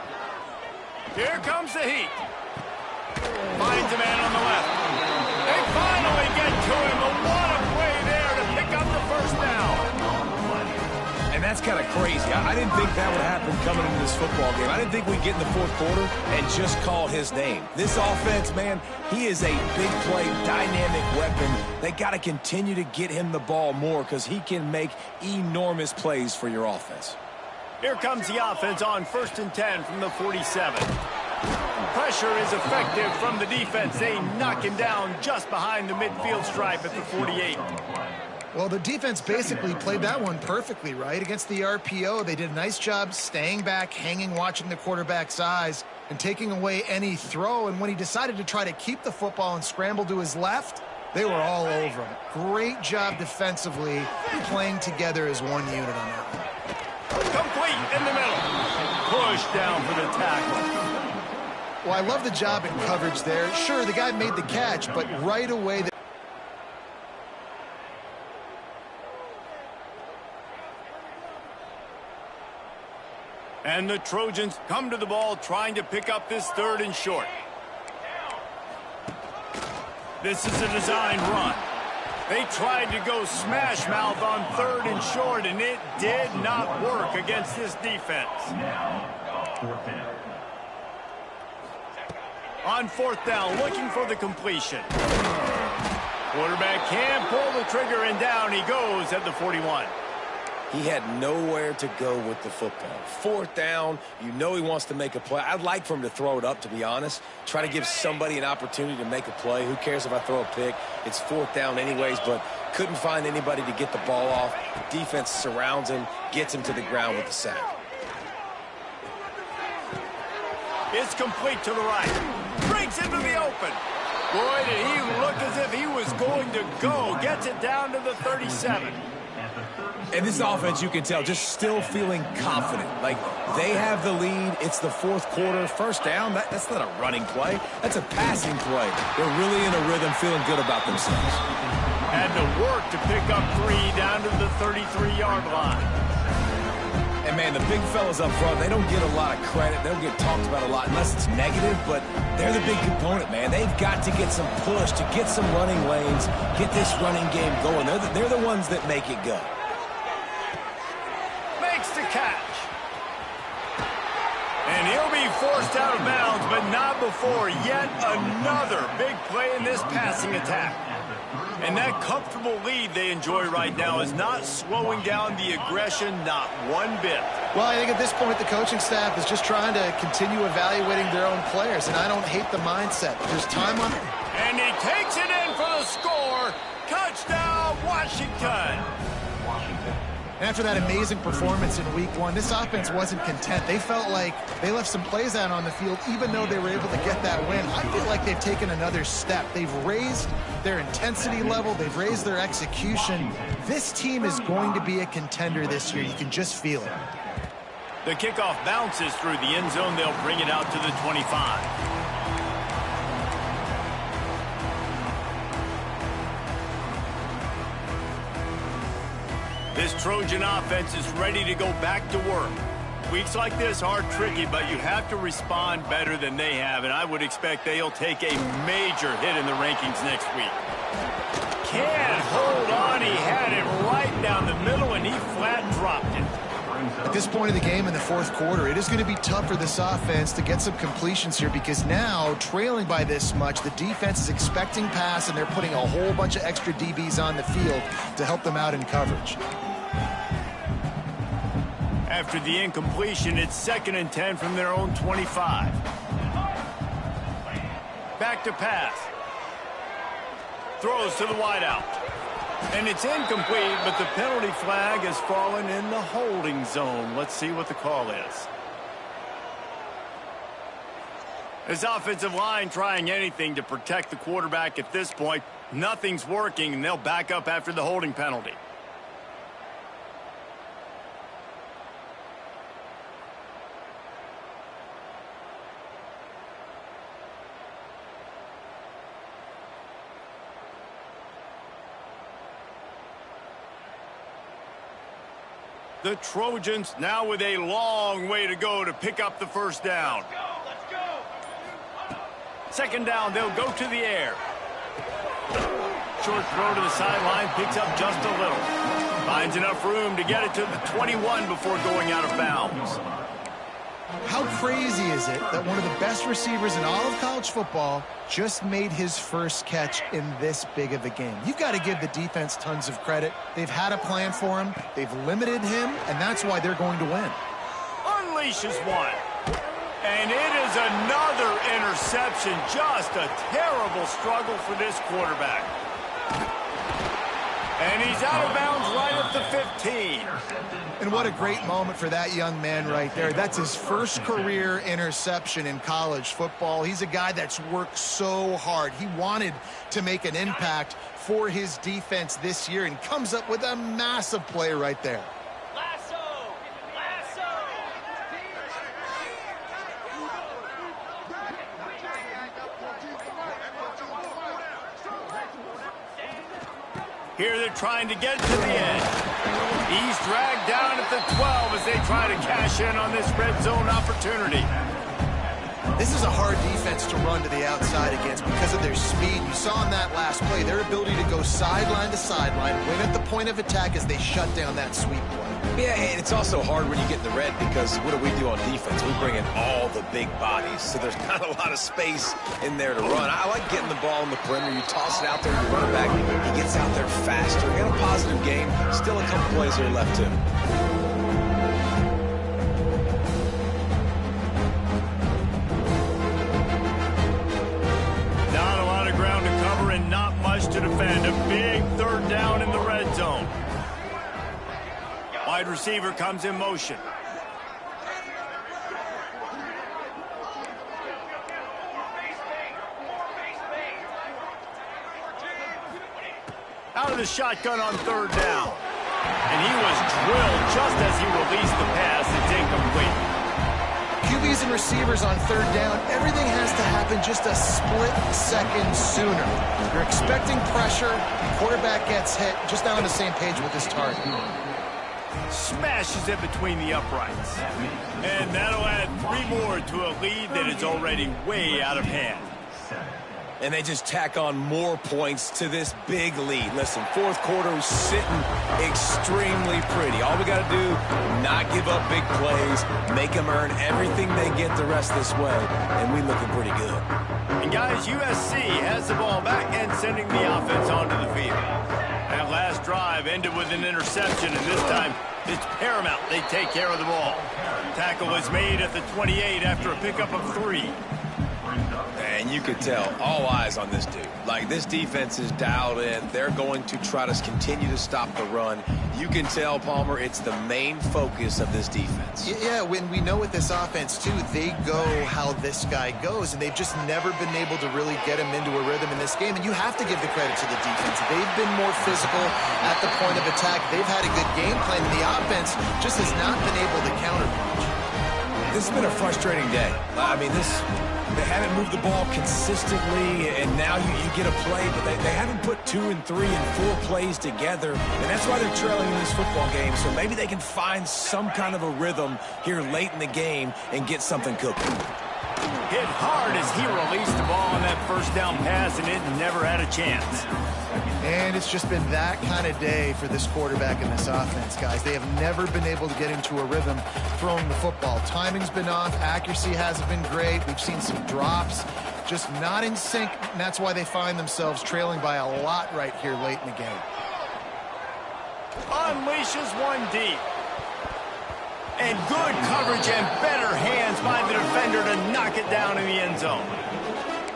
Here comes the heat. Finds a man on the left. They finally get to him, but what a play there to pick up the 1st down. And that's kind of crazy. I didn't think that would happen coming into this football game. I didn't think we'd get in the fourth quarter and just call his name. This offense, man, he is a big play, dynamic weapon. They got to continue to get him the ball more because he can make enormous plays for your offense. Here comes the offense on 1st and 10 from the 47. Pressure is effective from the defense. They knock him down just behind the midfield stripe at the 48. Well, the defense basically played that one perfectly, right? Against the RPO, they did a nice job staying back, hanging, watching the quarterback's eyes, and taking away any throw. And when he decided to try to keep the football and scramble to his left, they were all over him. Great job defensively, playing together as one unit on that one. Complete in the middle. Push down for the tackle. Well, I love the job in coverage there. Sure, the guy made the catch, but right away... And the Trojans come to the ball trying to pick up this 3rd and short. This is a design run. They tried to go smash mouth on 3rd and short, and it did not work against this defense. On 4th down, looking for the completion. Quarterback can pull the trigger, and down he goes at the 41. He had nowhere to go with the football. 4th down, you know he wants to make a play. I'd like for him to throw it up, to be honest. Try to give somebody an opportunity to make a play. Who cares if I throw a pick? It's 4th down anyways, but couldn't find anybody to get the ball off. Defense surrounds him, gets him to the ground with the sack. It's complete to the right. Breaks into the open. Boy, did he look as if he was going to go. Gets it down to the 37. And this offense, you can tell, just still feeling confident. Like, they have the lead. It's the 4th quarter. 1st down, that's not a running play. That's a passing play. They're really in a rhythm, feeling good about themselves. Had to work to pick up 3 down to the 33-yard line. And, man, the big fellas up front, they don't get a lot of credit. They don't get talked about a lot unless it's negative, but they're the big component, man. They've got to get some push, to get some running lanes, get this running game going. They're the ones that make it go. Catch. And he'll be forced out of bounds, but not before yet another big play in this passing attack. And that comfortable lead they enjoy right now is not slowing down the aggression, not one bit. Well, I think at this point the coaching staff is just trying to continue evaluating their own players, and I don't hate the mindset. There's time on it. And he takes it in for the score. Touchdown, Washington. After that amazing performance in week 1, this offense wasn't content. They felt like they left some plays out on the field, even though they were able to get that win. I feel like they've taken another step. They've raised their intensity level. They've raised their execution. This team is going to be a contender this year. You can just feel it. The kickoff bounces through the end zone. They'll bring it out to the 25. This Trojan offense is ready to go back to work. Weeks like this are tricky, but you have to respond better than they have, and I would expect they'll take a major hit in the rankings next week. Can't hold on. He had it right down the middle, and he flat dropped it. At this point of the game in the 4th quarter, it is going to be tough for this offense to get some completions here because now, trailing by this much, the defense is expecting pass, and they're putting a whole bunch of extra DBs on the field to help them out in coverage. After the incompletion, it's 2nd and 10 from their own 25. Back to pass. Throws to the wideout. And it's incomplete, but the penalty flag has fallen in the holding zone. Let's see what the call is. This offensive line trying anything to protect the quarterback at this point. Nothing's working, and they'll back up after the holding penalty. The Trojans now with a long way to go to pick up the 1st down. Let's go. 2nd down, they'll go to the air. Short throw to the sideline, picks up just a little. Finds enough room to get it to the 21 before going out of bounds. How crazy is it that one of the best receivers in all of college football just made his first catch in this big of a game? You've got to give the defense tons of credit. They've had a plan for him. They've limited him, and that's why they're going to win. Unleashes one. And it is another interception. Just a terrible struggle for this quarterback. And he's out of bounds right at the 15. And what a great moment for that young man right there. That's his first career interception in college football. He's a guy that's worked so hard. He wanted to make an impact for his defense this year and comes up with a massive play right there. Here they're trying to get to the edge. He's dragged down at the 12 as they try to cash in on this red zone opportunity. This is a hard defense to run to the outside against because of their speed. You saw in that last play their ability to go sideline to sideline, win at the point of attack as they shut down that sweep play. Yeah, and it's also hard when you get in the red because what do on defense? We bring in all the big bodies, so there's not a lot of space in there to run. I like getting the ball in the perimeter. You toss it out there, you run it back, he gets out there faster. He got a positive game. Still a couple plays here left, too. Not a lot of ground to cover and not much to defend. A big third down in the red zone. Wide receiver comes in motion. Out of the shotgun on third down. And he was drilled just as he released the pass. It's incomplete. QBs and receivers on third down, everything has to happen just a split second sooner. You're expecting pressure, quarterback gets hit, just not on the same page with his target. Smashes it between the uprights. And that'll add 3 more to a lead that is already way out of hand. And they just tack on more points to this big lead. Listen, fourth quarter was sitting extremely pretty. All we got to do, not give up big plays, make them earn everything they get the rest of this way, and we looking pretty good. And guys, USC has the ball back and sending the offense onto the field. That last drive ended with an interception, and this time it's paramount they take care of the ball. Tackle is made at the 28 after a pickup of 3. And you could tell, all eyes on this dude. Like, this defense is dialed in. They're going to try to continue to stop the run. You can tell, Palmer, it's the main focus of this defense. Yeah, when we know with this offense, too, they go how this guy goes, and they've just never been able to really get him into a rhythm in this game. And you have to give the credit to the defense. They've been more physical at the point of attack. They've had a good game plan. The offense just has not been able to counterpunch. This has been a frustrating day. I mean, they haven't moved the ball consistently, and now you get a play, but they haven't put 2 and 3 and 4 plays together, and that's why they're trailing in this football game. So maybe they can find some kind of a rhythm here late in the game and get something cooking. Hit hard as he released the ball on that first down pass, and it never had a chance. And it's just been that kind of day for this quarterback and this offense, guys. They have never been able to get into a rhythm throwing the football. Timing's been off. Accuracy hasn't been great. We've seen some drops, just not in sync, and that's why they find themselves trailing by a lot right here late in the game. Unleashes one deep. And good coverage and better hands by the defender to knock it down in the end zone.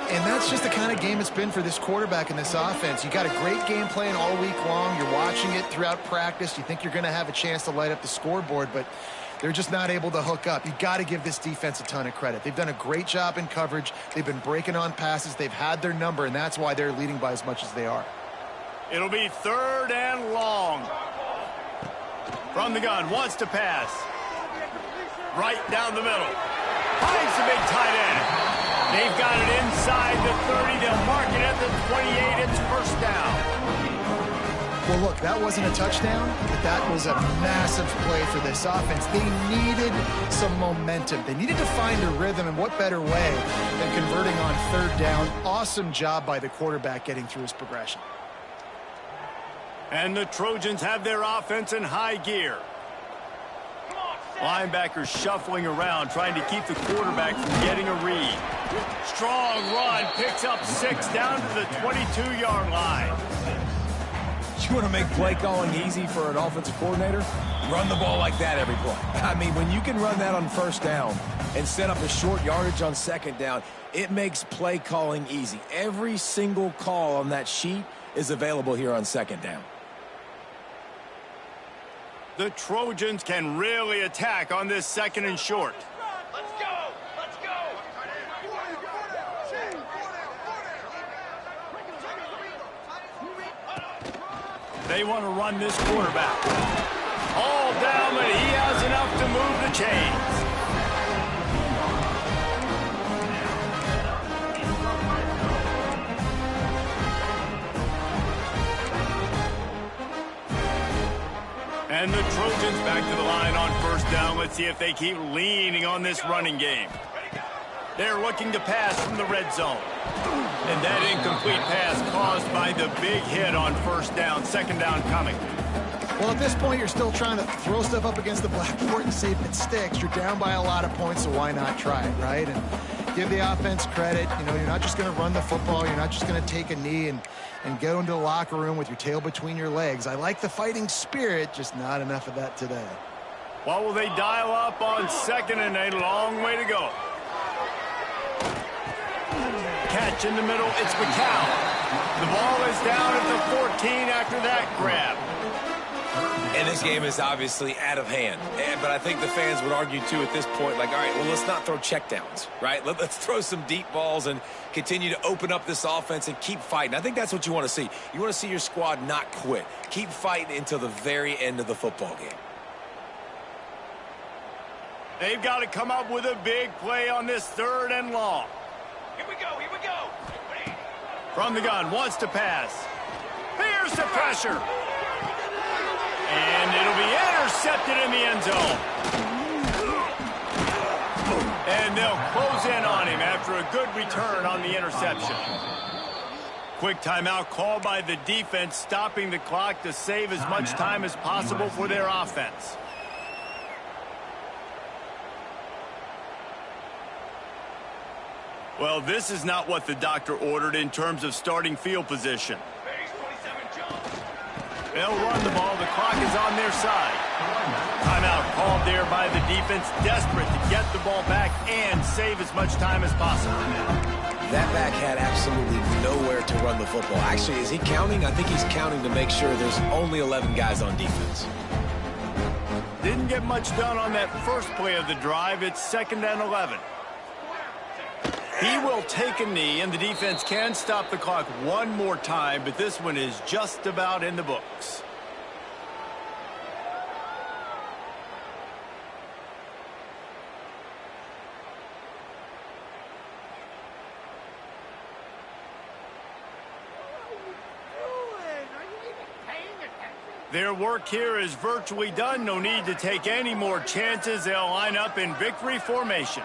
And that's just the kind of game it's been for this quarterback and this offense. You got a great game plan all week long. You're watching it throughout practice. You think you're going to have a chance to light up the scoreboard, but they're just not able to hook up. You got to give this defense a ton of credit. They've done a great job in coverage. They've been breaking on passes. They've had their number, and that's why they're leading by as much as they are. It'll be 3rd and long. From the gun, wants to pass. Right down the middle. Finds the big tight end. They've got it inside the 30. They'll mark it at the 28. It's first down. Well, look, that wasn't a touchdown, but that was a massive play for this offense. They needed some momentum. They needed to find a rhythm, and what better way than converting on 3rd down. Awesome job by the quarterback getting through his progression. And the Trojans have their offense in high gear. Linebackers shuffling around, trying to keep the quarterback from getting a read. Strong run, picks up 6 down to the 22-yard line. You want to make play calling easy for an offensive coordinator? Run the ball like that every play. I mean, when you can run that on first down and set up a short yardage on second down, it makes play calling easy. Every single call on that sheet is available here on second down. The Trojans can really attack on this second and short. Let's go! Let's go! They want to run this quarterback. All down, but he has enough to move the chains. And the Trojans back to the line on first down. Let's see if they keep leaning on this running game. They're looking to pass from the red zone. And that incomplete pass caused by the big hit on first down. Second down coming. Well, at this point, you're still trying to throw stuff up against the blackboard and see if it sticks. You're down by a lot of points, so why not try it, right? And give the offense credit. You know, you're not just going to run the football. You're not just going to take a knee and go into the locker room with your tail between your legs. I like the fighting spirit, just not enough of that today. Well, will they dial up on second and a long way to go? Catch in the middle, it's McCown. The ball is down at the 14 after that grab. And this game is obviously out of hand. But I think the fans would argue, too, at this point, like, all right, well, let's not throw checkdowns, right? Let's throw some deep balls and continue to open up this offense and keep fighting. I think that's what you want to see. You want to see your squad not quit. Keep fighting until the very end of the football game. They've got to come up with a big play on this third and long. Here we go, here we go! From the gun, wants to pass. Here's the pressure. And it'll be intercepted in the end zone. And they'll close in on him after a good return on the interception. Quick timeout called by the defense, stopping the clock to save as much time as possible for their offense. Well, this is not what the doctor ordered in terms of starting field position. They'll run the ball. The clock is on their side. Timeout called there by the defense, desperate to get the ball back and save as much time as possible. That back had absolutely nowhere to run the football. Actually, is he counting? I think he's counting to make sure there's only 11 guys on defense. Didn't get much done on that first play of the drive. It's second and 11. He will take a knee, and the defense can stop the clock one more time, but this one is just about in the books. Their work here is virtually done. No need to take any more chances. They'll line up in victory formation.